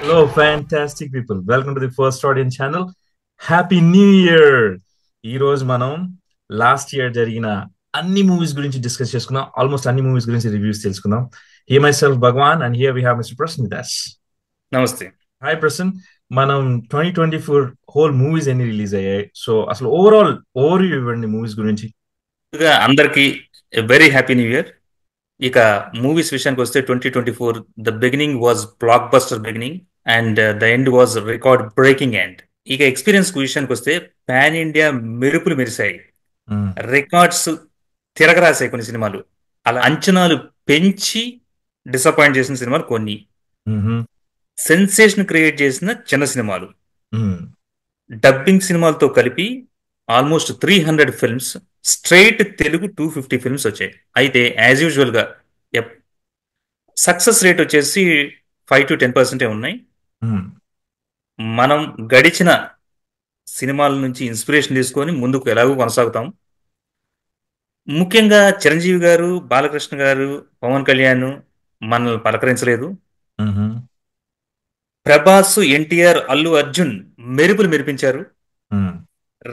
Hello, fantastic people. Welcome to the First Audience channel. Happy New Year! ఈ రోజు మనం last year జరిగిన అన్ని మూవీస్ గురించి డిస్కస్ చేసుకుందాం. ఆల్మోస్ట్ అన్ని మూవీస్ గురించి రివ్యూస్ తెలుసుకుందాం. Here my self Bhagavan and here we have mister Prasan with us. నమస్తే. హాయ్ ప్రసన్, మనం 2024 హోల్ మూవీస్ ఎన్ని రిలీజ్ అయ్యాయి? సో అసలు ఓవరాల్ ఓవర్ ఇవ్వండి మూవీస్ గురించి. అందరికి వెరీ హ్యాపీ న్యూ ఇయర్. ఇక మూవీస్ విషయానికి వస్తే 2024 the beginning was block buster beginning and the end was record breaking end. ఇక ఎక్స్పీరియన్స్ విషయానికి వస్తే పాన్ ఇండియా మెరుపులు మెరిశాయి, రికార్డ్స్ తిరగరాశాయి కొన్ని సినిమాలు. అలా అంచనాలు పెంచి డిసప్పాయింట్ చేసిన సినిమాలు కొన్ని, సెన్సేషన్ క్రియేట్ చేసిన చిన్న సినిమాలు, డబ్బింగ్ సినిమాలతో కలిపి almost 300 films, straight Telugu 250 films వచ్చాయి. అయితే యాజ్ యూజువల్ గా సక్సెస్ రేట్ వచ్చేసి 5 to 10% ఉన్నాయి. మనం గడిచిన సినిమాల నుంచి ఇన్స్పిరేషన్ తీసుకొని ముందుకు ఎలాగో కొనసాగుతాం. ముఖ్యంగా చిరంజీవి గారు, బాలకృష్ణ గారు, పవన్ కళ్యాణ్ మనల్ని పలకరించలేదు. ప్రభాస్, ఎన్టీఆర్, అల్లు అర్జున్ మెరుపులు మెరిపించారు.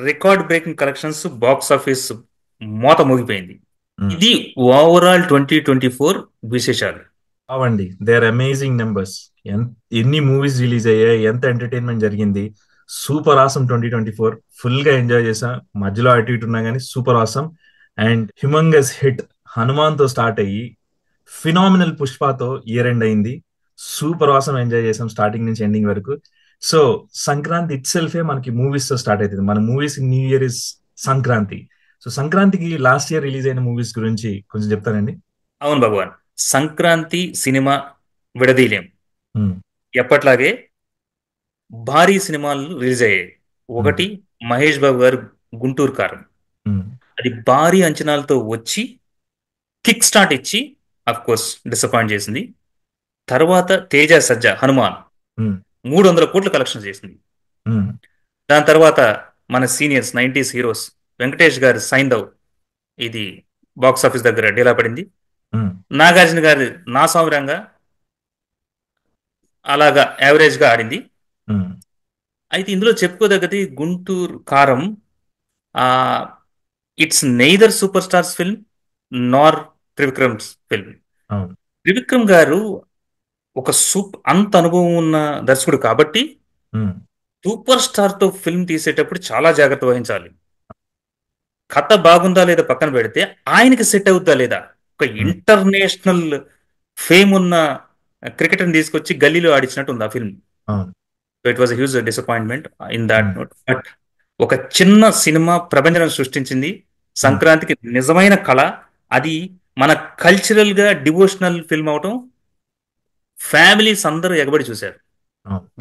Record breaking collections, box office మోత మోగిపోయింది. ఇది ఓవరాల్ 2024 విశేషాలు. అవండి, దే ఆర్ అమేజింగ్ నెంబర్స్. ఎన్ని మూవీస్ రిలీజ్ అయ్యాయి, ఎంత ఎంటర్టైన్మెంట్ జరిగింది. సూపర్ ఆసమ్ 2024, ఫుల్ గా ఎంజాయ్ చేసాం. మధ్యలో అటు ఇటు ఉన్నా కానీ super awesome. And humongous hit Hanuman తో స్టార్ట్ అయ్యి ఫినామినల్ పుష్పతో ఇయర్ ఎండ్ అయింది. సూపర్ ఆసమ్ ఎంజాయ్ చేసాం స్టార్టింగ్ నుంచి ఎండింగ్ వరకు. సో సంక్రాంతి ఇట్ సెల్ఫే మనకి మూవీస్ తో స్టార్ట్ అవుతుంది. మన movies new year is Sankranti. So సంక్రాంతికి లాస్ట్ ఇయర్ రిలీజ్ అయిన మూవీస్ గురించి కొంచెం చెప్తానండి. అవును భగవాన్, సంక్రాంతి సినిమా విడదీయలేం. ఎప్పట్లాగే భారీ సినిమాలు రిలీజ్ అయ్యాయి. ఒకటి మహేష్ బాబు గారు గుంటూరు కారం, అది భారీ అంచనాలతో వచ్చి కిక్ స్టార్ట్ ఇచ్చి అఫ్ కోర్స్ డిసప్పాయింట్ చేసింది. తర్వాత తేజ సజ్జా హనుమాన్ 300 కోట్ల కలెక్షన్ చేసింది. దాని తర్వాత మన సీనియర్స్ 90s హీరోస్ వెంకటేష్ గారి సైందవ్, ఇది బాక్స్ ఆఫీస్ దగ్గర డీలా పడింది. నాగార్జున గారి నా సౌరంగా అలాగా యావరేజ్ గా ఆడింది. అయితే ఇందులో చెప్పుకోదగ్గది గుంటూరు కారం. It's neither super stars film Nar Trivikram's film. Trivikram గారు ఒక అంత అనుభవం ఉన్న దర్శకుడు కాబట్టి సూపర్ స్టార్ తో ఫిల్మ్ తీసేటప్పుడు చాలా జాగ్రత్త వహించాలి. కథ బాగుందా లేదా పక్కన పెడితే ఆయనకి సెట్ అవుద్దా లేదా. ఒక ఇంటర్నేషనల్ ఫేమ్ ఉన్న క్రికెటర్ తీసుకొచ్చి గల్లీలో ఆడించినట్టు ఉంది ఆ film. It was huge disappointment in that note. But ఒక చిన్న సినిమా ప్రపంచం సృష్టించింది. సంక్రాంతికి నిజమైన కళ అది. మన కల్చరల్ గా డివోషనల్ ఫిల్మ్ అవటం ఫ్యామిలీస్ అందరూ ఎగబడి చూశారు.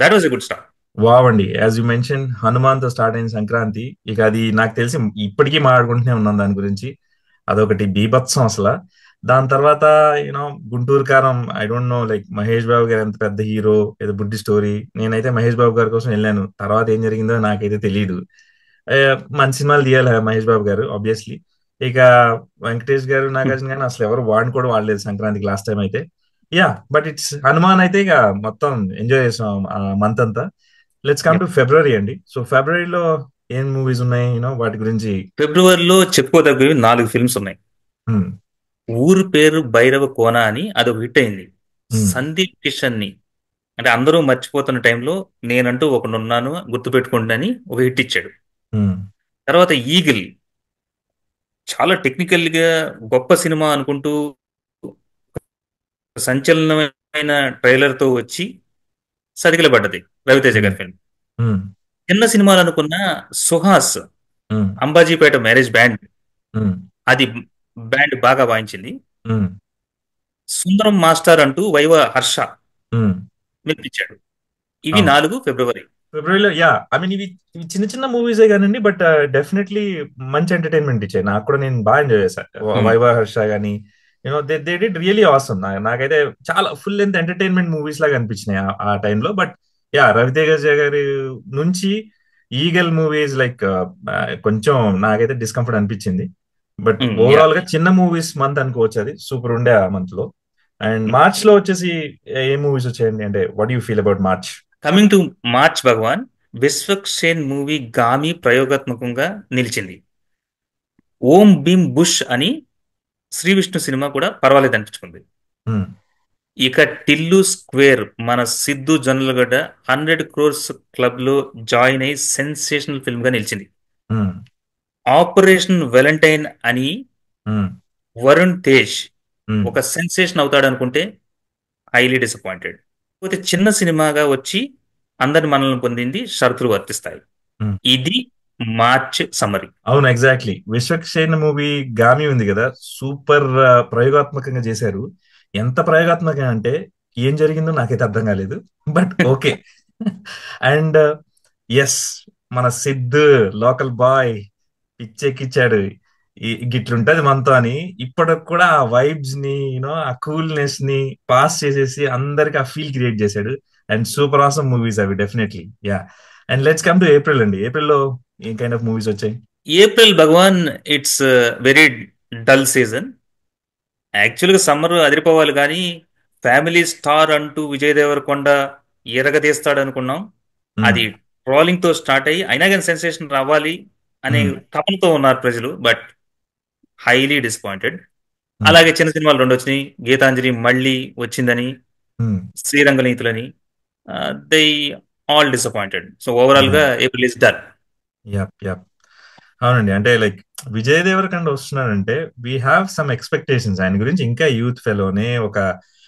That was a good start. వావండి, యాజ్ యూ మెన్షన్ హనుమాన్ తో స్టార్ట్ అయిన సంక్రాంతి, ఇక అది నాకు తెలిసి ఇప్పటికీ మాట్లాడుకుంటూనే ఉన్నాం దాని గురించి. అదొకటి బీభత్సం అసలు. దాని తర్వాత you know Guntur Kaaram, I don't know, like Mahesh Babu గారు ఎంత పెద్ద హీరో, ఏదో బుడ్డి స్టోరీ. నేనైతే మహేష్ బాబు గారి కోసం వెళ్ళాను. తర్వాత ఏం జరిగిందో నాకైతే తెలియదు. మంచి సినిమాలు తీయాలి మహేష్ బాబు గారు ఆబ్వియస్లీ. ఇక వెంకటేష్ గారు, నాగార్జున గారు అసలు ఎవరు వాడిని కూడా వాడలేదు సంక్రాంతికి లాస్ట్ టైం అయితే. యా, బట్ ఇట్స్ హనుమాన్ అయితే ఇక మొత్తం ఎంజాయ్ చేసాం ఆ మంత్ అంతా. లెట్స్ కమ్ టు ఫిబ్రవరి అండి. సో ఫిబ్రవరిలో ఏం మూవీస్ ఉన్నాయి, యూనో వాటి గురించి. ఫిబ్రవరిలో చెప్పుకోదగ్గవి 4 ఫిల్మ్స్ ఉన్నాయి. ఊరు పేరు భైరవ కోన అని అదొక హిట్ అయింది. సందీప్ కిషన్ ని అంటే అందరూ మర్చిపోతున్న టైంలో నేనంటూ ఒకడున్నాను గుర్తుపెట్టుకోండి అని ఒక హిట్ ఇచ్చాడు. తర్వాత ఈగిల్ చాలా టెక్నికల్ గా గొప్ప సినిమా అనుకుంటూ సంచలనమైన ట్రైలర్ తో వచ్చి సతికిల పడ్డది రవితేజ గారి ఫిల్మ్. చిన్న సినిమాలు అనుకున్న సుహాస్ అంబాజీపేట మ్యారేజ్ బ్యాండ్, అది బ్యాండ్ బాగా వాయించింది. సుందరం మాస్టర్ అంటూ వైవ హర్ష మెప్పించాడు. ఇవి 4 ఫిబ్రవరిలో. యా, ఐ మీన్ ఇవి చిన్న చిన్న మూవీసే కానండి, బట్ డెఫినెట్లీ మంచి ఎంటర్టైన్మెంట్ ఇచ్చాయి. నాకు కూడా నేను బాగా ఎంజాయ్ చేశాను. వైవ హర్ష గానీ you know they did really awesome. నాకైతే చాలా ఫుల్ లెంత్ ఎంటర్టైన్మెంట్ మూవీస్ లాగా అనిపించినాయి ఆ టైంలో. బట్ యా, రవితేజ గారి నుంచి ఈగల్ మూవీస్ లైక్ కొంచెం నాకైతే డిస్కంఫర్ట్ అనిపించింది. బట్ ఓవరాల్ గా చిన్న మూవీస్ మంత్ అనుకోవచ్చు. అది సూపర్ ఉండే ఆ మంత్ లో. అండ్ మార్చ్ లో వచ్చేసి ఏ మూవీస్ వచ్చాయండి? అంటే what you feel about March? Coming to March భగవాన్, విశ్వక్సేన్ మూవీ గామి ప్రయోగాత్మకంగా నిలిచింది. ఓం భీమ్ బుష్ అని శ్రీ విష్ణు సినిమా కూడా పర్వాలేదు అనిపించుకుంది. ఇక టిల్లు స్క్వేర్ మన సిద్ధు జొన్నలగడ్డ 100 crores క్లబ్ లో జాయిన్ అయి సెన్సేషనల్ ఫిల్మ్ గా నిలిచింది. ఆపరేషన్ వెలంటైన్ అని వరుణ్ తేజ్ ఒక సెన్సేషన్ అవుతాడు అనుకుంటే హైలీ డిసప్పాయింటెడ్. పోతే చిన్న సినిమాగా వచ్చి అందరి మనల్ని పొందింది, షరతులు వర్తిస్తాయి. ఇది మార్చ్ సమ్మరీ. అవును, ఎగ్జాక్ట్లీ. విశ్వక్సేన్ మూవీ గామి ఉంది కదా, సూపర్ ప్రయోగాత్మకంగా చేశారు. ఎంత ప్రయోగాత్మకంగా అంటే ఏం జరిగిందో నాకైతే అర్థం కాలేదు, బట్ ఓకే. అండ్ ఎస్, మన సిద్ధు లోకల్ బాయ్ పిచ్చెక్కిచ్చాడు. గిట్లుంటది మనతో అని ఇప్పటికి కూడా ఆ వైబ్స్ ని, యూనో, ఆ కూల్నెస్ ని పాస్ చేసేసి అందరికి ఆ ఫీల్ క్రియేట్ చేశాడు. అండ్ సూపర్ ఆసమ్ మూవీస్ అవి, definitely. Yeah. And let's come to April అండి. ఏప్రిల్లో ఏం కైండ్ ఆఫ్ మూవీస్ వచ్చాయి? April Bhagavan, it's very dull season. యాక్చువల్గా సమ్మర్ అదిరిపోవాలి కానీ ఫ్యామిలీ స్టార్ అంటూ విజయ్ దేవరకొండ ఎరగదీస్తాడు అనుకున్నాం. అది ట్రోలింగ్ తో స్టార్ట్ అయ్యి అయినా కానీ సెన్సేషన్ రావాలి అనే తపనతో ఉన్నారు ప్రజలు, బట్ హైలీ డిసప్పాయింటెడ్. అలాగే చిన్న సినిమాలు రెండు వచ్చినాయి. గీతాంజలి మళ్ళీ వచ్చిందని, శ్రీరంగనీతులని, they all disappointed. So overall గా April is done. Yup yup. అవునండి. అంటే లైక్ విజయ్ దేవరకొండ వస్తున్నాడంటే వీ హ్యావ్ సమ్ ఎక్స్పెక్టేషన్స్ ఆయన గురించి. ఇంకా యూత్ ఫెలోనే, ఒక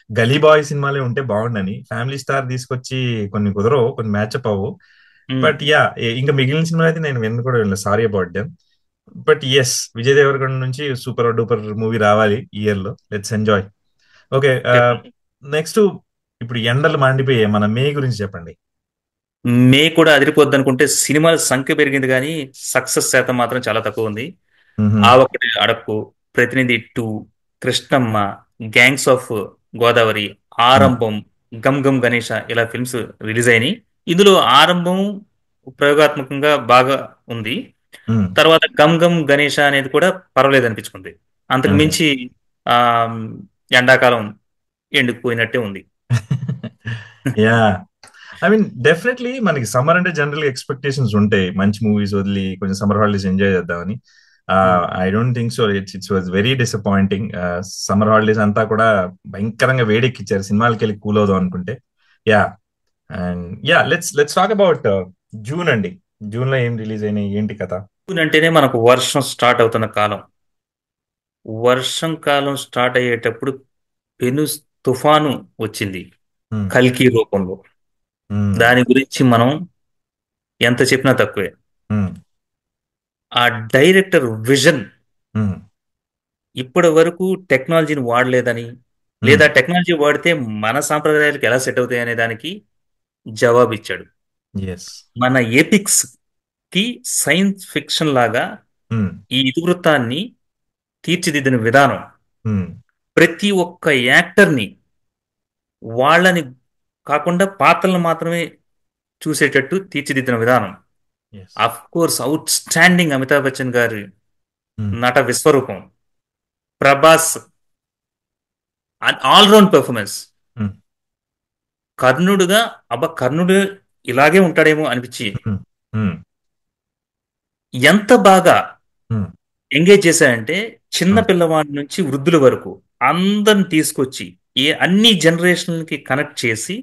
గలీ బాయ్ సినిమాలే ఉంటే బాగుండని. ఫ్యామిలీ స్టార్ తీసుకొచ్చి కొన్ని కుదరవు, కొన్ని మ్యాచ్అప్ అవ్వు. బట్ యా, ఇంకా మిగిలిన సినిమా అయితే నేను విన్న కూడా వినలేదు. Sorry about them. But yes, Vijay Deverakonda నుంచి సూపర్ డూపర్ మూవీ రావాలి ఈ ఇయర్ లో. Let's enjoy. ఓకే, నెక్స్ట్ ఇప్పుడు ఎండలు మండిపోయాయి, మన మే గురించి చెప్పండి. మే కూడా అదిరిపోద్ది అనుకుంటే సినిమాల సంఖ్య పెరిగింది కానీ సక్సెస్ శాతం మాత్రం చాలా తక్కువ ఉంది. ఆ ఒకటి అడక్కు, ప్రతినిధి 2, కృష్ణమ్మ, గ్యాంగ్స్ ఆఫ్ గోదావరి, ఆరంభం, గమ్ గమ్ గణేష ఇలా ఫిల్మ్స్ రిలీజ్ అయినాయి. ఇందులో ఆరంభం ప్రయోగాత్మకంగా బాగా ఉంది. తర్వాత గమ్ గమ్ గణేష అనేది కూడా పర్వాలేదు అనిపించుకుంది. అంతకు మించి ఆ ఎండాకాలం ఎండుకుపోయినట్టే ఉంది. యా, ఐ మీన్ డెఫినెట్లీ మనకి సమ్మర్ అంటే జనరల్ ఎక్స్పెక్టేషన్స్ ఉంటాయి, మంచి మూవీస్ వదిలి కొంచెం సమ్మర్ హాలిడేస్ ఎంజాయ్ చేద్దామని. I don't think so. It's was very disappointing. Summer holidays అంతా కూడా భయంకరంగా వేడెక్కిచ్చారు, సినిమాలకి వెళ్ళి కూల్ అవుదాం అనుకుంటే. Yeah. And yeah, let's talk about June అండి. జూన్ లో ఏం రిలీజ్ అయినాయి, ఏంటి కథ? జూన్ అంటేనే మనకు వర్షం స్టార్ట్ అవుతున్న కాలం. వర్షం కాలం స్టార్ట్ అయ్యేటప్పుడు పెను తుఫాను వచ్చింది కల్కి రూపంలో. దాని గురించి మనం ఎంత చెప్పినా తక్కువే. ఆ డైరెక్టర్ విజన్ ఇప్పటి వరకు టెక్నాలజీని వాడలేదని, లేదా టెక్నాలజీ వాడితే మన సాంప్రదాయాలకు ఎలా సెట్ అవుతాయి అనే దానికి జవాబు ఇచ్చాడు. మన ఎపిక్స్ కి సైన్స్ ఫిక్షన్ లాగా ఈ ఇతివృత్తాన్ని తీర్చిదిద్దిన విధానం, ప్రతి ఒక్క యాక్టర్ని వాళ్ళని కాకుండా పాత్రలను మాత్రమే చూసేటట్టు తీర్చిదిద్దిన విధానం, of course out standing Amitabh Bachchan గారి నట విశ్వరూపం, ప్రభాస్ ఆల్రౌండ్ పెర్ఫార్మెన్స్. కర్ణుడుగా కర్ణుడు ఇలాగే ఉంటాడేమో అనిపించి ఎంత బాగా ఎంగేజ్ చేశాయంటే చిన్న పిల్లవాడి నుంచి వృద్ధుల వరకు అందరిని తీసుకొచ్చి అన్ని జనరేషన్లకి కనెక్ట్ చేసి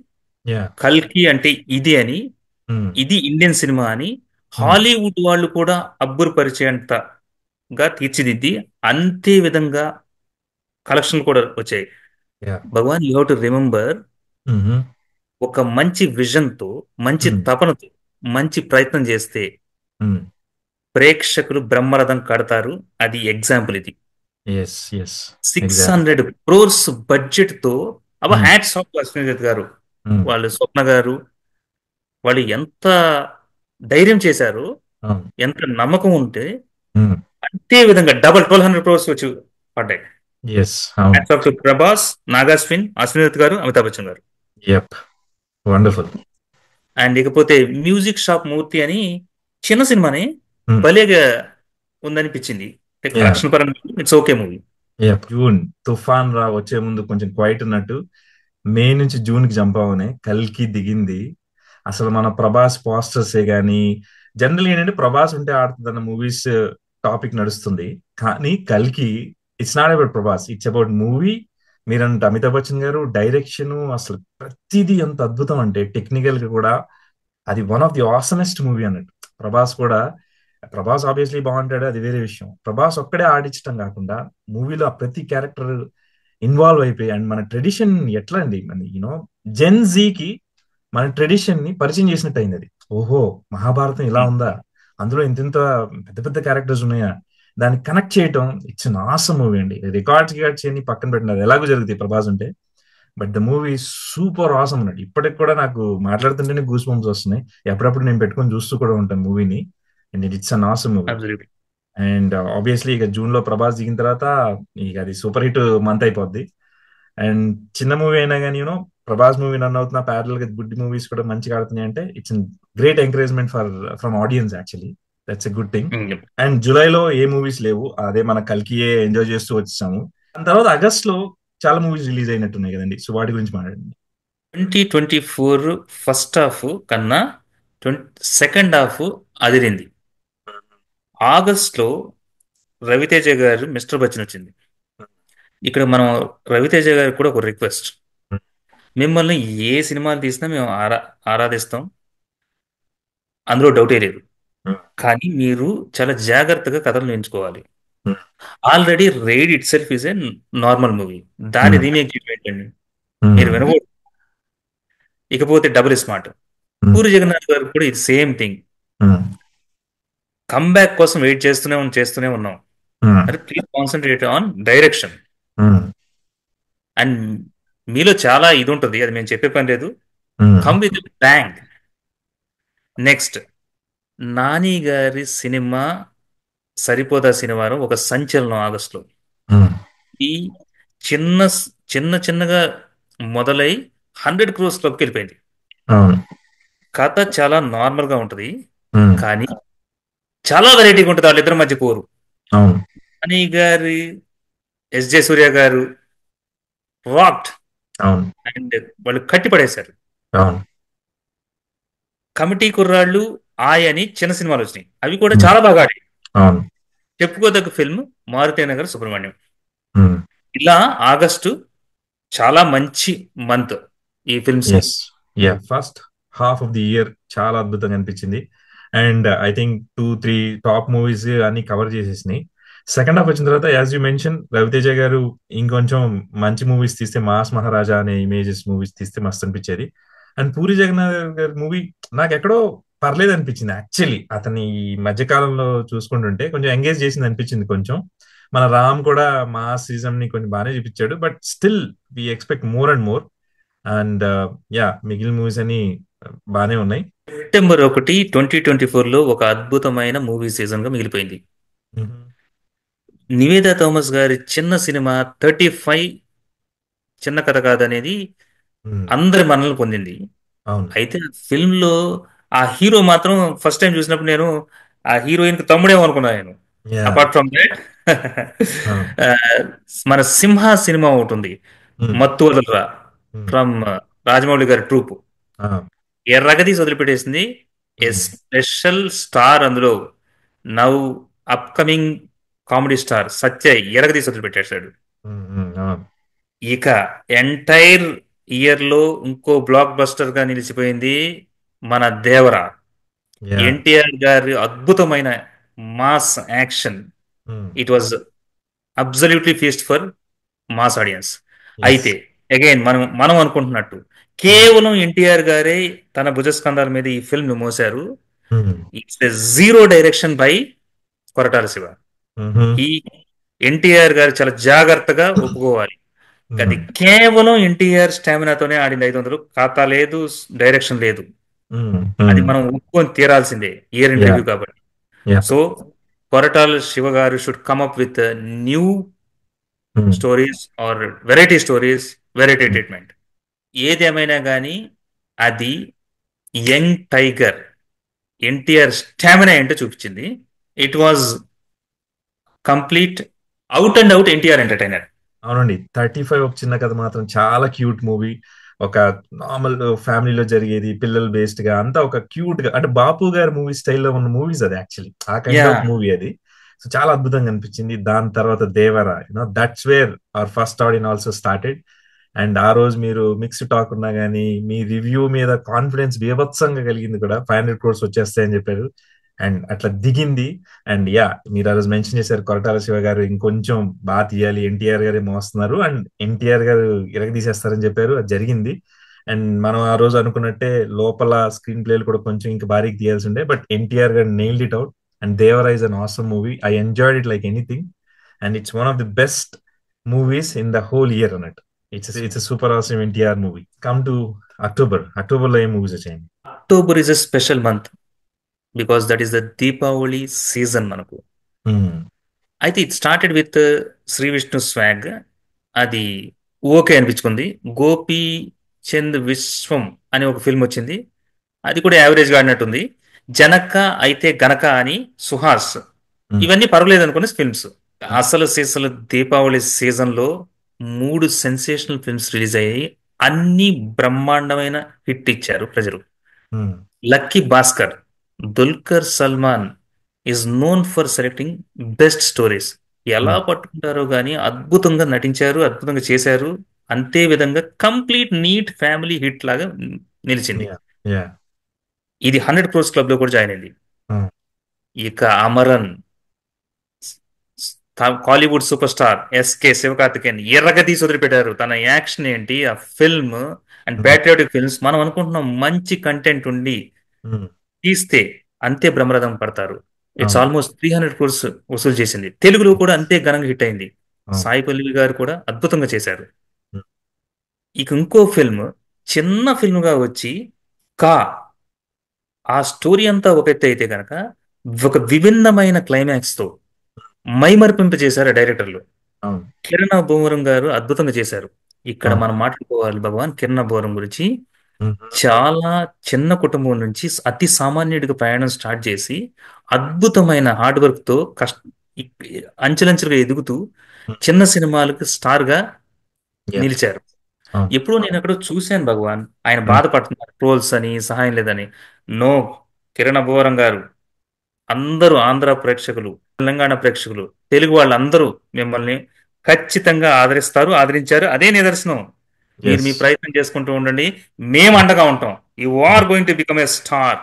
కల్కి అంటే ఇది అని, ఇది ఇండియన్ సినిమా అని హాలీవుడ్ వాళ్ళు కూడా అబ్బురపరిచేంతగా తీర్చిదిద్ది అంతే విధంగా కలెక్షన్ కూడా వచ్చాయి. భగవాన్, యూ హావ్ టు రిమెంబర్, ఒక మంచి విజన్ తో, మంచి తపనతో, మంచి ప్రయత్నం చేస్తే ప్రేక్షకులు బ్రహ్మరథం కడతారు. అది ఎగ్జాంపుల్ ఇది. 600 crores బడ్జెట్ తో హ్యాట్స్ ఆఫ్ అశ్విని గారు, వాళ్ళు స్వప్న గారు, వాళ్ళు ఎంత ధైర్యం చేశారు, ఎంత నమ్మకం ఉంటే అంతే విధంగా డబల్ 1200 crores వచ్చి పడ్డాయి. Hats off to Prabhas, Nag Ashwin, Ashwini గారు, అమితాబ్ బచ్చన్ గారు. వండర్ఫుల్. అండ్ ఇకపోతే మ్యూజిక్ షాప్ మూర్తి అని చిన్న సినిమాని భలేగా ఉందనిపించింది. కలెక్షన్ పరంగా ఇట్స్ ఓకే మూవీ. జూన్ తుఫాన్ రా వచ్చే ముందు కొంచెం క్వైట్ ఉన్నట్టు మే నుంచి జూన్ కి జంప్ అవనే కల్కి దిగింది. అసలు మన ప్రభాస్ పోస్టర్సే గానీ, జనరల్ ఏంటంటే ప్రభాస్ ఉంటే ఆడుతుందన్న మూవీస్ టాపిక్ నడుస్తుంది. కానీ కల్కి it's not about Prabhas, it's about movie. మీరంటే అమితాబ్ బచ్చన్ గారు డైరెక్షన్, అసలు ప్రతిదీ ఎంత అద్భుతం అంటే టెక్నికల్ గా కూడా అది వన్ ఆఫ్ ది ఆసమెస్ట్ మూవీ అన్నట్టు. ప్రభాస్ కూడా, ప్రభాస్ ఆబ్వియస్లీ బాగుంటాడు, అది వేరే విషయం. ప్రభాస్ ఒక్కడే ఆడించడం కాకుండా మూవీలో ఆ ప్రతి క్యారెక్టర్ ఇన్వాల్వ్ అయిపోయి, అండ్ మన ట్రెడిషన్ ఎట్లా అండి, మన యూనో జెన్ జీకి మన ట్రెడిషన్ ని పరిచయం చేసినట్టు అయింది అది. ఓహో, మహాభారతం ఇలా ఉందా, అందులో ఇంత ఇంత పెద్ద పెద్ద క్యారెక్టర్స్ ఉన్నాయా, దాన్ని కనెక్ట్ చేయటం, ఇట్స్ అన్ ఆసమ్ మూవీ అండి. రికార్డ్స్ చేయని పక్కన పెట్టినది ఎలాగో జరుగుతాయి ప్రభాస్ ఉంటే, but the movie super awesome అన్నట్టు. ఇప్పటికి కూడా నాకు మాట్లాడుతుంటేనే గూస్ బంప్స్ వస్తున్నాయి. ఎప్పుడప్పుడు నేను పెట్టుకొని చూస్తూ కూడా ఉంటాను మూవీని. And it's an awesome movie. Absolutely. And obviously ఇక జూన్ లో ప్రభాస్ దిగిన తర్వాత ఇక అది సూపర్ హిట్ మంత్ అయిపోద్ది. అండ్ చిన్న మూవీ అయినా కానీ యూనో ప్రభాస్ మూవీ రన్ అవుతున్న ప్యారల్ గా గుడ్ మూవీస్ కూడా మంచిగా ఆడుతున్నాయి అంటే it's great encouragement from audience actually. That's a good thing. And జూలైలో ఏ మూవీస్ లేవు, అదే మన కల్కియే ఎంజాయ్ చేస్తూ వచ్చాము. దాని తర్వాత ఆగస్ట్ లో చాలా మూవీస్ రిలీజ్ అయినట్టున్నాయి కదండి, సో వాటి గురించి మాట్లాడండి. 2024 ఫస్ట్ హాఫ్ కన్నా సెకండ్ హాఫ్ అదిరింది. ఆగస్ట్ లో రవితేజ గారు మిస్టర్ బచ్చన్ వచ్చింది. ఇక్కడ మనం రవితేజ గారికి కూడా ఒక రిక్వెస్ట్. మిమ్మల్ని ఏ సినిమాలు తీసినా మేము ఆరాధిస్తాం, అందులో డౌటే లేదు. కానీ మీరు చాలా జాగ్రత్తగా కథలు ఎంచుకోవాలి. Already Raid itself is a normal movie, దాని రీమేక్ ఏంటండి మీరు వినకూడదు. ఇకపోతే డబుల్ స్మార్ట్, పూరి జగన్నాథ్ గారు కూడా ఇది సేమ్ థింగ్. కమ్బ్యాక్ కోసం వెయిట్ చేస్తూనే ఉన్నాం. అరే please concentrate on direction. And మీలో చాలా ఇది ఉంటుంది, అది మేము చెప్పే పని లేదు. Come with bang. Next Nani గారి సినిమా సరిపోదా శనివారం ఒక సంచలనం ఆగస్టులో. ఈ చిన్న చిన్నగా మొదలై 100 crores క్లబ్కి వెళ్ళిపోయింది. కథ చాలా నార్మల్ గా ఉంటది, కానీ చాలా వెరైటీగా ఉంటుంది. వాళ్ళిద్దరి మధ్య పోరు. నాని గారి ఎస్జే సూర్య గారు రాక్డ్ అండ్ వాళ్ళు కట్టి పడేశారు. కమిటీ కుర్రాళ్ళు అని చిన్న సినిమాలు వచ్చినాయి, అవి కూడా చాలా బాగా ఆడాయి. చెప్పుకోదగ్గ ఫిల్మ్ మారుతేనగర్ సుబ్రహ్మణ్యం. ఇలా ఆగస్టు చాలా మంచి మంత్ ఈ films. First half of the year చాలా అద్భుతంగా అనిపించింది. And I think 2-3 top movies అన్ని కవర్ చేసేసినాయి. సెకండ్ హాఫ్ వచ్చిన తర్వాత యాజ్ యూ మెన్షన్ రవితేజ గారు ఇంకొంచెం మంచి మూవీస్ తీస్తే, మాస్ మహారాజా అనే ఇమేజెస్ మూవీస్ తీస్తే మస్తు అనిపించేది. అండ్ పూరి జగన్నాథ్ గారి మూవీ నాకు ఎక్కడో పర్లేదు అనిపించింది యాక్చువల్లీ. అతని ఈ మధ్యకాలంలో చూసుకుంటుంటే కొంచెం ఎంగేజ్ చేసింది అనిపించింది. కొంచెం మన రామ్ కూడా మా సీజన్ ని కొంచెం బాగానే చూపించాడు, but still we expect more and more. And మిగిలిన మూవీస్ అని బాగానే ఉన్నాయి. సెప్టెంబర్ 1, 2024 లో ఒక అద్భుతమైన మూవీ సీజన్ గా మిగిలిపోయింది. నివేదా థామస్ గారి చిన్న సినిమా 35 చిన్న కథ కాదనేది అందరి మనల్ని పొందింది. అయితే ఫిల్మ్ లో ఆ హీరో మాత్రం ఫస్ట్ టైం చూసినప్పుడు నేను ఆ హీరోయిన్ కి తమ్ముడేమో అనుకున్నాను నేను. అపార్ట్ ఫ్రమ్ దాట్ మన సింహ సినిమా ఒకటి ఉంది, మత్తు వదలరా, ఫ్రమ్ రాజమౌళి గారి ట్రూప్. ఎర్రగదీసి వదిలిపెట్టేసింది. ఏ స్పెషల్ స్టార్ అందులో, నౌ అప్కమింగ్ కామెడీ స్టార్ సత్య ఎరగదీసి వదిలిపెట్టేశాడు. ఇక ఎంటైర్ ఇయర్ లో ఇంకో బ్లాక్ బస్టర్ గా నిలిచిపోయింది మన దేవరా. ఎన్టీఆర్ గారి అద్భుతమైన mass action. It was absolutely feast for mass audience. అయితే అగైన్ మనం అనుకుంటున్నట్టు కేవలం ఎన్టీఆర్ గారే తన భుజస్కంధాల మీద ఈ ఫిల్మ్ మోసారు. It's zero direction by Koratala Siva. ఈ ఎన్టీఆర్ గారు చాలా జాగ్రత్తగా ఒప్పుకోవాలి, అది కేవలం ఎన్టీఆర్ స్టామినాతోనే ఆడింది. 500 ఖాతా లేదు, డైరెక్షన్ లేదు, అది మనం ఒప్పుకొని తీరాల్సిందే ఇయర్ ఇన్ రివ్యూ కాబట్టి. సో కొరటాల శివ గారు should come up with new stories or variety stories, variety treatment. ఏదేమైనా కానీ అది యంగ్ టైగర్ ఎన్టీఆర్ స్టామినా ఏంటో చూపించింది. It was complete out and out NTR entertainer. అవునండి. 35 ఒక చిన్న కథ మాత్రం చాలా క్యూట్ మూవీ. ఒక నార్మల్ ఫ్యామిలీలో జరిగేది, పిల్లలు బేస్డ్ గా అంతా ఒక క్యూట్ గా, అంటే బాపు గారి మూవీ స్టైల్లో ఉన్న మూవీస్ అది యాక్చువల్లీ. ఆ కైండ్ యా ఆఫ్ మూవీ అది. సో చాలా అద్భుతంగా అనిపించింది. దాని తర్వాత Devara, that's where our first audience also started. And ఆ రోజు మీరు మిక్స్డ్ టాక్ ఉన్నా గానీ మీ రివ్యూ మీద కాన్ఫిడెన్స్ బీభత్సంగా కలిగింది కూడా. 500 crores వచ్చేస్తాయని చెప్పారు. అండ్ అట్లా దిగింది. అండ్ యా, మీరు ఆ రోజు మెన్షన్ చేశారు కొరటాల శివ గారు ఇంకొంచెం బాగా తీయాలి, ఎన్టీఆర్ గారే మోస్తున్నారు అండ్ ఎన్టీఆర్ గారు ఇరగదీసేస్తారని చెప్పారు. అది జరిగింది. అండ్ మనం ఆ రోజు అనుకున్నట్టే లోపల స్క్రీన్ ప్లేలు కూడా కొంచెం ఇంకా బారీకి తీయాల్సి ఉండే, బట్ ఎన్టీఆర్ గారు nailed it out. And Devara is an awesome movie. I enjoyed it like anything. And it's one of the best movies in the whole year అన్నట్టు. It's super awesome NTR movie. Come to October లో ఏం movies వచ్చాయండి? October is a special month because that is the Deepavali season మనకు. అయితే it started with Sree Vishnu Swag. అది okay అనిపించుకుంది. గోపీ చంద్ విశ్వం అనే ఒక ఫిల్మ్ వచ్చింది, అది కూడా యావరేజ్ గా ఆడినట్టుంది. జనక అయితే గనక అని సుహాస్, ఇవన్నీ పర్వాలేదు అనుకునే ఫిల్మ్స్. అసలు దీపావళి సీజన్ లో 3 సెన్సేషనల్ ఫిల్మ్స్ రిలీజ్ అయ్యాయి. అన్ని బ్రహ్మాండమైన హిట్ ఇచ్చారు ప్రజలు. Lucky Bhaskar, Dulquer Salman is known for selecting best stories. ఎలా పట్టుకుంటారో గానీ అద్భుతంగా నటించారు, అద్భుతంగా చేశారు. అంతే విధంగా కంప్లీట్ నీట్ ఫ్యామిలీ హిట్ లాగా నిలిచింది. ఇది 100 crores క్లబ్ లో కూడా జాయిన్ అయింది. ఇక Amaran, Kollywood super star SK Sivakarthikeyan ఎర్రగా తీసి వదిలిపెట్టారు. తన యాక్షన్ ఏంటి, ఆ ఫిల్మ్ అండ్ ప్యాట్రియాటిక్ ఫిల్మ్స్ మనం అనుకుంటున్నాం మంచి కంటెంట్ ఉండి తీస్తే అంతే బ్రహ్మరథం పడతారు. ఇట్స్ ఆల్మోస్ట్ 300 crores వసూలు చేసింది. తెలుగులో కూడా అంతే ఘనంగా హిట్ అయింది. సాయి పల్లవి గారు కూడా అద్భుతంగా చేశారు. ఇక ఇంకో ఫిల్మ్ చిన్న ఫిల్మ్ గా వచ్చి కా, ఆ స్టోరీ అంతా ఒక ఎత్తు అయితే గనక ఒక విభిన్నమైన క్లైమాక్స్ తో మైమర్పింప చేశారు డైరెక్టర్లు. కిరణ్ బోవరం గారు అద్భుతంగా చేశారు. ఇక్కడ మనం మాట్లాడుకోవాలి భగవాన్ కిరణ్ బోవరం గురించి. చాలా చిన్న కుటుంబం నుంచి అతి సామాన్యుడిగా ప్రయాణం స్టార్ట్ చేసి అద్భుతమైన హార్డ్ వర్క్ తో అంచెలంచెలుగా ఎదుగుతూ చిన్న సినిమాలకు స్టార్ గా నిలిచారు. ఎప్పుడో నేను అక్కడ చూశాను భగవాన్, ఆయన బాధపడుతున్నారు ట్రోల్స్ అని, సహాయం లేదని. నో, కిరణ్ బోవరం గారు, అందరూ ఆంధ్ర ప్రేక్షకులు, తెలంగాణ ప్రేక్షకులు, తెలుగు వాళ్ళందరూ మిమ్మల్ని ఖచ్చితంగా ఆదరిస్తారు, ఆదరించారు. అదే నిదర్శనం. మీరు మీ ప్రయత్నం చేసుకుంటూ ఉండండి, మేము అండగా ఉంటాం. You are going to become a star.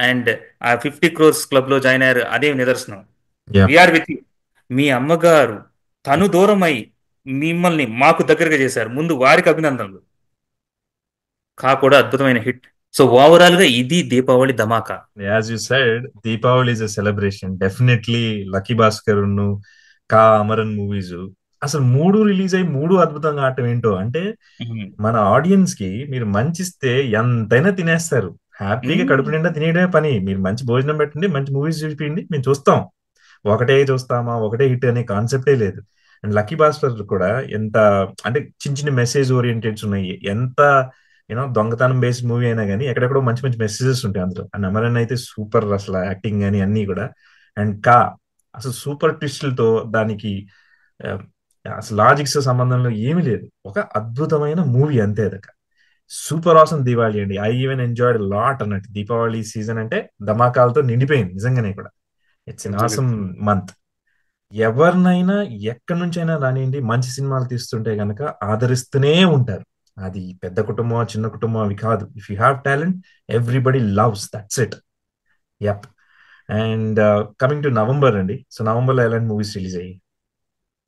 And ఆ 50 crores క్లబ్ లో జాయిన్ అయ్యారు, అదే నిదర్శనం. We are with you. మీ అమ్మగారు తను దూరమై మిమ్మల్ని మాకు దగ్గరగా చేశారు. ముందు వారికి అభినందనలు. కా కూడా అద్భుతమైన హిట్. సో ఓవరాల్ గా ఇది దీపావళి ధమాకా. As you said, Deepavali is a celebration. Definitely lucky Bhaskar కా, అమరన్ మూవీస్ అసలు 3 రిలీజ్ అయ్యి 3 అద్భుతంగా ఆడటం ఏంటో. అంటే మన ఆడియన్స్ కి మీరు మంచిస్తే ఎంతైనా తినేస్తారు. హ్యాపీగా కడుపు నిండా తినేయడమే పని. మీరు మంచి భోజనం పెట్టండి, మంచి మూవీస్ చూపించండి, మేము చూస్తాం. ఒకటే చూస్తామా, ఒకటే హిట్ అనే కాన్సెప్టే లేదు. అండ్ లక్కీ భాస్కర్ కూడా ఎంత, అంటే చిన్న చిన్న మెసేజ్ ఓరియంటెడ్స్ ఉన్నాయి. ఎంత దొంగతనం బేస్డ్ మూవీ అయినా కానీ ఎక్కడెక్కడో మంచి మంచి మెసేజెస్ ఉంటాయి అందులో. అండ్ అమరన్ అయితే సూపర్, అసలు యాక్టింగ్ కానీ అన్ని కూడా. అండ్ కా అసలు సూపర్ ట్విస్టులతో, దానికి ఆ, అసలు లాజిక్స్ సంబంధంలో ఏమీ లేదు. ఒక అద్భుతమైన మూవీ అంతే. అదొక సూపర్ ఆసమ్ దివాళీ అండి. ఐ ఈవెన్ ఎంజాయ్డ్ లాట్ అన్నట్టు. దీపావళి సీజన్ అంటే ధమాకాలతో నిండిపోయింది నిజంగానే కూడా. It's an awesome month. ఎవరినైనా ఎక్కడి నుంచైనా రానియండి, మంచి సినిమాలు తీస్తుంటే గనక ఆదరిస్తూనే ఉంటారు. అది పెద్ద కుటుంబం చిన్న కుటుంబం అవి కాదు. If you have talent, everybody loves, that's it. Yup. And coming to November అండి. సో నవంబర్ లో ఎలాంటి మూవీస్ రిలీజ్ అయ్యాయి?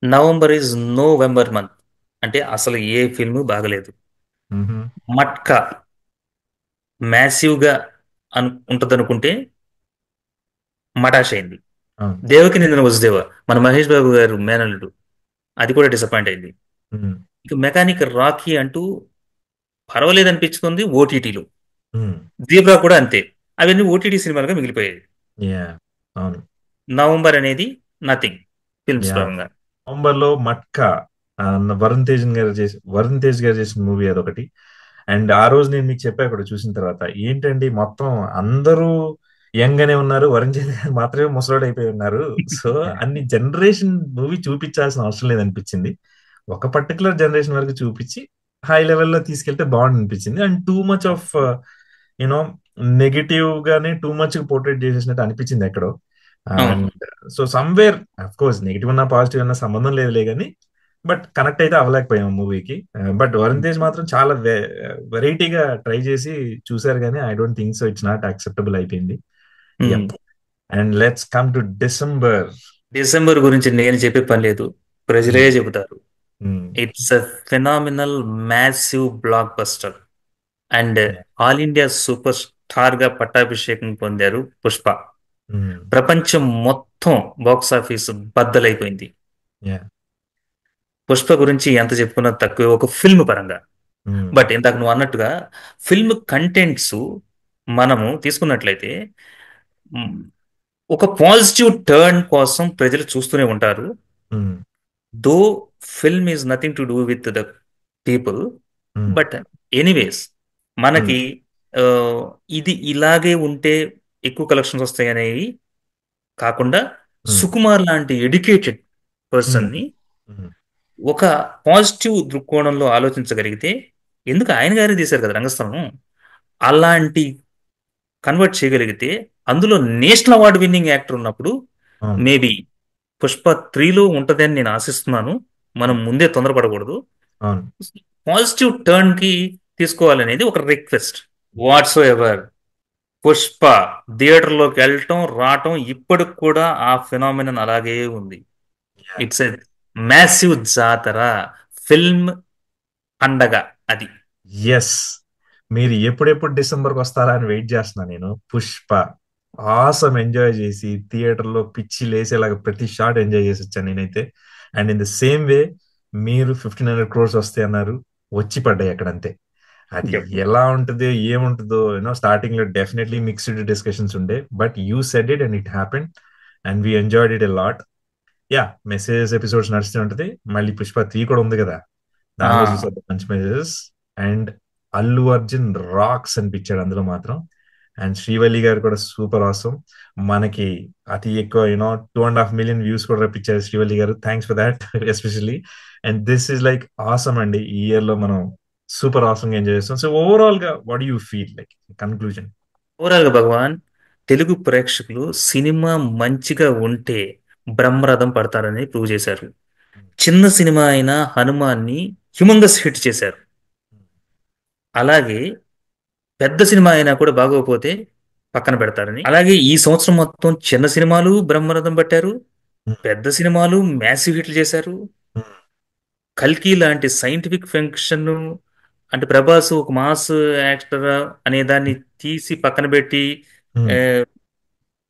November is November month. అంటే అసలు ఏ ఫిల్మ్ బాగలేదు. మట్కా మ్యాసివ్ గా ఉంటది అనుకుంటే మటాష్ అయింది. దేవకి నిందన వసుదేవ, మన మహేష్ బాబు గారు మేనల్లుడు, అది కూడా డిసప్పాయింట్ అయింది. ఇక మెకానిక్ రాకీ అంటూ పర్వాలేదు అనిపించుకుంది ఓటీటీలో. దీబ్రా కూడా అంతే. అవన్నీ ఓటీటీ సినిమాలుగా మిగిలిపోయాయి. నవంబర్ అనేది నథింగ్ ఫిల్మ్స్ పరంగా. నవంబర్ లో మట్కా, వరుణ్ తేజ్ గారు చేసిన మూవీ అదొకటి. అండ్ ఆ రోజు నేను మీకు చెప్పా కూడా చూసిన తర్వాత, ఏంటండి మొత్తం అందరూ యంగ్ గానే ఉన్నారు. వరుణ్ తేజ్ గారు మాత్రమే ముసలోడు అయిపోయి ఉన్నారు. సో అన్ని జనరేషన్ మూవీ చూపించాల్సిన అవసరం లేదనిపించింది. ఒక పర్టికులర్ జనరేషన్ వరకు చూపించి హై లెవెల్లో తీసుకెళ్తే బాగుంది అనిపించింది. And too much of you know negative గానే టూ మచ్ పోర్ట్రేట్ చేసేసినట్టు అనిపించింది ఎక్కడో. And so somewhere of course negative ఉన్నా పాజిటివ్ ఉన్నా సంబంధం లేదులే కానీ బట్ కనెక్ట్ అయితే అవ్వలేకపోయాం మూవీకి. బట్ వరుణ్ తేజ్ మాత్రం చాలా వెరైటీగా ట్రై చేసి చూసారు కానీ I don't think so it's not acceptable అయిపోయింది. And let's come to December. December గురించి నేను చెప్పే పని లేదు, ప్రజలే చెబుతారు. It's a phenomenal massive blockbuster and all India superstar గా పట్టాభిషేకం పొందారు పుష్ప. ప్రపంచం మొత్తం బాక్స్ ఆఫీస్ బద్దలైపోయింది. పుష్ప గురించి ఎంత చెప్పుకున్నా తక్కువే ఒక ఫిల్మ్ పరంగా. బట్ ఇందాక నువ్వు అన్నట్టుగా ఫిల్మ్ కంటెంట్స్ మనము తీసుకున్నట్లయితే ఒక పాజిటివ్ టర్న్ కోసం ప్రజలు చూస్తూనే ఉంటారు. Though film is nothing to do with the people, but anyways మనకి ఇది ఇలాగే ఉంటే ఎక్కువ కలెక్షన్స్ వస్తాయి అనేవి కాకుండా సుకుమార్ లాంటి ఎడ్యుకేటెడ్ పర్సన్ ని ఒక పాజిటివ్ దృక్కోణంలో ఆలోచించగలిగితే, ఎందుకు ఆయన గారే తీశారు కదా రంగస్థలం, అలాంటి కన్వర్ట్ చేయగలిగితే అందులో నేషనల్ అవార్డు విన్నింగ్ యాక్టర్ ఉన్నప్పుడు మేబీ పుష్ప 3లో ఉంటదని నేను ఆశిస్తున్నాను. మనం ముందే తొందరపడకూడదు. పాజిటివ్ టర్న్ కి తీసుకోవాలనేది ఒక రిక్వెస్ట్. వాట్స్ ఎవర్ పుష్ప థియేటర్లోకి వెళ్ళటం రావటం ఇప్పటికి కూడా ఆ ఫినామినన్ అలాగే ఉంది. ఇట్స్ ఎ మ్యాసివ్ జాతర, ఫిల్మ్ పండగ అది. ఎస్, మీరు ఎప్పుడెప్పుడు డిసెంబర్కి వస్తారా అని వెయిట్ చేస్తున్నా నేను. పుష్ప ఆసం ఎంజాయ్ చేసి థియేటర్లో పిచ్చి లేసేలాగా ప్రతి షాట్ ఎంజాయ్ చేసి వచ్చాను నేనైతే. And in the same way మీరు 1500 crores వస్తాయి అన్నారు, వచ్చి పడ్డాయి అక్కడంతే. అది ఎలా ఉంటుందో ఏముంటుందో స్టార్టింగ్ లో డెఫినెట్లీ మిక్స్డ్ డిస్కషన్స్ ఉండే, but you said it and it happen and we enjoyed it a lot. Yeah, messages episodes నడుస్తూ ఉంటది. మళ్ళీ పుష్ప 3 కూడా ఉంది కదా, దానిలో చూసారు మంచి messages. And Allu Arjun rocks అనిపించాడు అందులో మాత్రం. అండ్ శ్రీవల్లి గారు కూడా సూపర్ ఆసం. మనకి అతి ఎక్కువ 2.5 million వ్యూస్ కూడా రప్పించారు శ్రీవల్లి గారు. Thanks for that especially. And this is like awesome అండి. ఈ ఇయర్ లో మనం సూపర్ ఆసమ్ గా ఎంజాయ్ చేస్తాం. సో ఓవరాల్ గా what you feel like conclusion? Overall గా భగవాన్, తెలుగు ప్రేక్షకులు సినిమా మంచిగా ఉంటే బ్రహ్మరథం పడతారని ప్రూవ్ చేశారు. చిన్న సినిమా అయిన హనుమాన్ని హ్యూమంగస్ హిట్ చేశారు. అలాగే పెద్ద సినిమా అయినా కూడా బాగోకపోతే పక్కన పెడతారని. అలాగే ఈ సంవత్సరం మొత్తం చిన్న సినిమాలు బ్రహ్మరథం పట్టారు, పెద్ద సినిమాలు మ్యాసివ్ హిట్లు చేశారు. కల్కి లాంటి సైంటిఫిక్ ఫంక్షన్, అంటే ప్రభాస్ ఒక మాస్ యాక్టర్ అనే దాన్ని తీసి పక్కన పెట్టి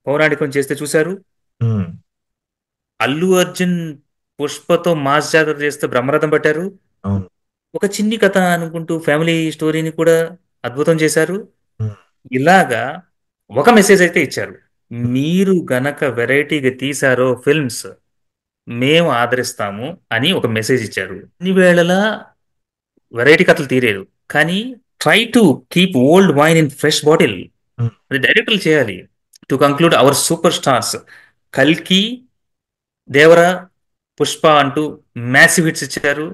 పౌరాణికం చేస్తే చూశారు. అల్లు అర్జున్ పుష్పతో మాస్ జాతర చేస్తే బ్రహ్మరథం పట్టారు. ఒక చిన్ని కథ అనుకుంటూ ఫ్యామిలీ స్టోరీని కూడా అద్భుతం చేశారు. ఇలాగా ఒక మెసేజ్ అయితే ఇచ్చారు, మీరు గనక వెరైటీగా తీశారో ఫిల్మ్స్ మేము ఆదరిస్తాము అని ఒక మెసేజ్ ఇచ్చారు. ఇన్ని వేళలా వెరైటీ కథలు తీరేరు, కానీ try to keep old wine in fresh bottle, అది డైరెక్టర్లు చేయాలి. To conclude our super stars కల్కి, దేవరా, పుష్ప అంటూ మ్యాసివ్ హిట్స్ ఇచ్చారు.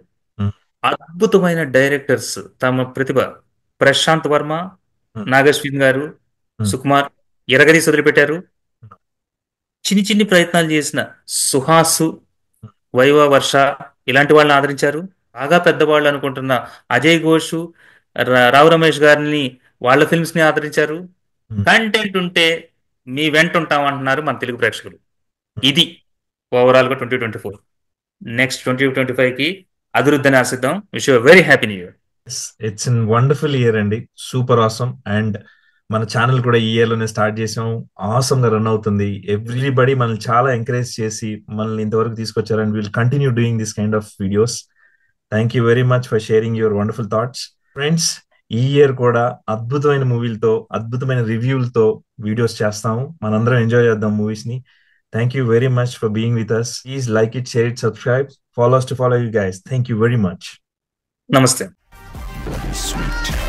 అద్భుతమైన డైరెక్టర్స్ తమ ప్రతిభ, ప్రశాంత్ వర్మ, నాగశ్విన్ గారు, సుకుమార్ ఎరగదీసి వదిలిపెట్టారు. చిన్ని చిన్ని ప్రయత్నాలు చేసిన సుహాసు, వైవ, వర్ష ఇలాంటి వాళ్ళని ఆదరించారు. బాగా పెద్దవాళ్ళు అనుకుంటున్న అజయ్ ఘోష్, రావు రమేష్ గారిని వాళ్ళ ఫిల్మ్స్ ని ఆదరించారు. కంటెంట్ ఉంటే మీ వెంట ఉంటాం అంటున్నారు మన తెలుగు ప్రేక్షకులు. ఇది ఓవరాల్ గా 2024. నెక్స్ట్ 2025 కి అభివృద్ధిని ఆశిద్దాం. Wish you very happy new year. It's an wonderful year అండి, సూపర్ ఆసమ్. అండ్ మన ఛానల్ కూడా ఈ ఇయర్ లోనే స్టార్ట్ చేసాం, ఆసమ్ గా రన్ అవుతుంది. ఎవ్రీబడి మనల్ని చాలా ఎంకరేజ్ చేసి మనల్ని ఇంతవరకు తీసుకొచ్చారు. And will continue doing this kind of videos. Thank you very much for sharing your wonderful thoughts. Friends, ఈ ఇయర్ కూడా అద్భుతమైన మూవీలతో, అద్భుతమైన రివ్యూలతో వీడియోస్ చేస్తాము. మనందరం ఎంజాయ్ చేద్దాం మూవీస్ ని. Thank you very much for being with us. Please like it, share it, subscribe. Follow us to follow you guys. Thank you very much. Namaste. Sweet.